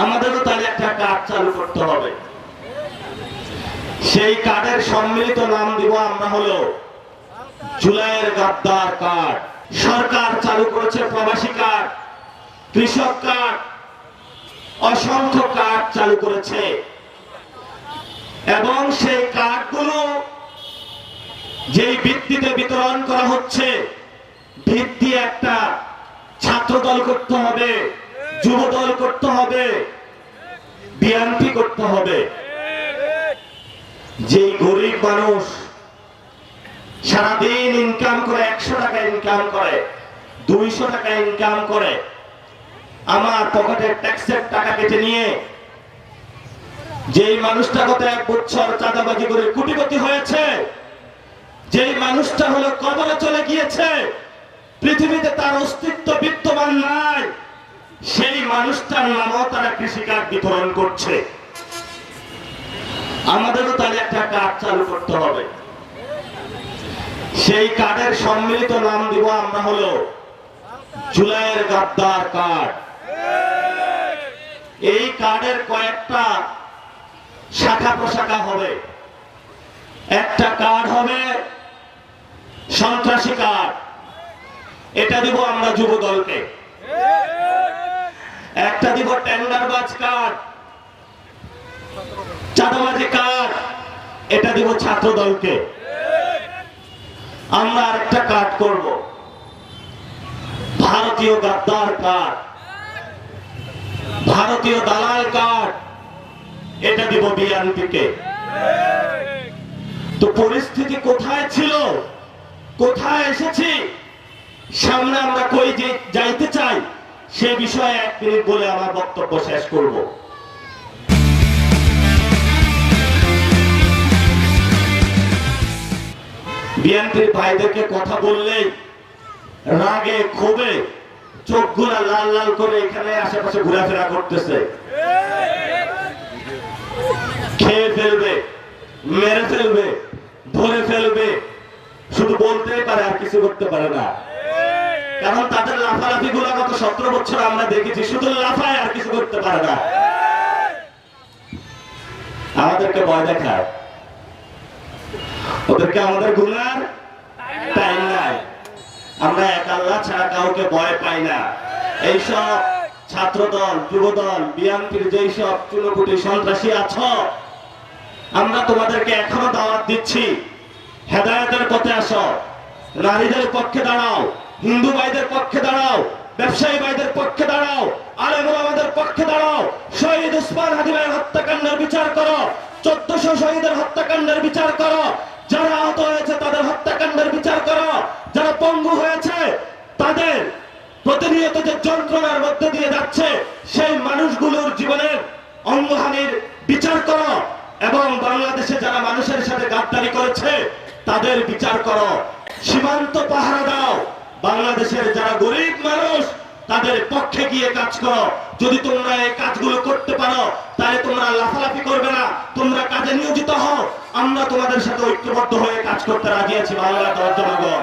আমাদেরও তাহলে একটা কার্ড চালু করতে হবে। সেই কার্ডের সম্মিলিত নাম দিব আমরা হলো জুলাইয়ের গাদ্দার কার্ড। সরকার চালু করেছে প্রবাসী কার্ড, কৃষক কার্ড, অসংখ্য কার্ড চালু করেছে এবং সেই কার্ডগুলো যেই ভিত্তিতে বিতরণ করা হচ্ছে, ভিত্তি একটা ছাত্র দল করতে হবে, যুব দল করতে হবে, বিএনপি করতে হবে। যেই গরিব মানুষ সারাদিন ইনকাম করে 100 টাকা ইনকাম করে, 200 টাকা ইনকাম করে, আমার পকেটের ট্যাক্সের টাকা কেটে নিয়ে যেই মানুষটা গত 1 বছর চাঁদাবাজি করে কোটিপতি হয়েছে, যেই মানুষটা হলো কবরে চলে গিয়েছে, পৃথিবীতে তার অস্তিত্ব বিদ্যমান নাই, সেই মানুষটার নামও তারা কৃষি কার্ড বিতরণ করছে। আমাদেরও তাহলে একটা কার্ড চালু করতে হবে। সেই কার্ডের সম্মিলিত নাম দিব আমরা হলো জুলাইয়ের গাদ্দার কার্ড। এই কার্ডের কয়েকটা শাখা প্রশাখা হবে। একটা কার্ড হবে সন্ত্রাসী কার্ড, এটা দিব আমরা যুব দলকে। একটা দিব টেন্ডারবাজ কার্ড, চাঁদাবাজি কার্ড, এটা দিব ছাত্র দলকে। আমরা আরেকটা কার্ড করব ভারতীয় গাদ্দার কার্ড, ভারতীয় দালাল কার্ড, এটা দিব বিএনপিকে। তো পরিস্থিতি কোথায় ছিল, কোথায় এসেছি, সামনে আমরা কই যে যাইতে চাই, সে বিষয়ে 1 মিনিট বলে আমার বক্তব্য শেষ করব। বিএনপির ভাইদেরকে কথা বললেই রাগে ক্ষোভে চোখগুলা লাল লাল করে এখানে আশেপাশে ঘোরাফেরা করতেছে। খেয়ে ফেলবে, মেরে ফেলবে, ধরে ফেলবে, শুধু বলতেই পারে আর কিছু করতে পারে না। কারণ তাদের লাফালাফি গুলা গত 17 বছর আমরা দেখেছি, শুধু লাফায় আর কিছু করতে পারে না। আমাদেরকে ভয় দেখায়, ওদেরকে আমাদের গুনার টাইম নাই। আমরা এক আল্লাহ ছাড়া কাউকে ভয় পাই না। এইসব ছাত্র দল, যুব দল, বিএনপির যেই সব চুনোপুটি সন্ত্রাসী আছো, আমরা তোমাদেরকে এখনো দাওয়াত দিচ্ছি, হেদায়েতের পথে আসো, নারীদের পক্ষে দাঁড়াও, হিন্দু ভাইদের পক্ষে দাঁড়াও, ব্যবসায়ী ভাইদের পক্ষে দাঁড়াও, আলেম ওলামাদের পক্ষে দাঁড়াও। শহীদ উসমান হাদি ভাইয়ের হত্যাকাণ্ডের বিচার করো, 1400 শহীদের হত্যাকাণ্ডের বিচার করো, যারা আহত হয়েছে তাদের হত্যাকাণ্ডের বিচার করো, যারা পঙ্গু হয়েছে তাদের প্রতিনিয়ত যে যন্ত্রণার মধ্যে দিয়ে যাচ্ছে সেই মানুষগুলোর জীবনের অঙ্গহানির বিচার করো, এবং বাংলাদেশে যারা মানুষের সাথে গাদ্দারি করেছে তাদের বিচার করো। সীমান্ত পাহারা দাও, বাংলাদেশের যারা গরিব মানুষ তাদের পক্ষে গিয়ে কাজ করো। যদি তোমরা এই কাজগুলো করতে পারো তাহলে তোমরা লাফালাফি করবে না, তোমরা কাজে নিয়োজিত হও। আমরা তোমাদের সাথে ঐক্যবদ্ধ হয়ে কাজ করতে রাজি আছি বাংলা জনগণ।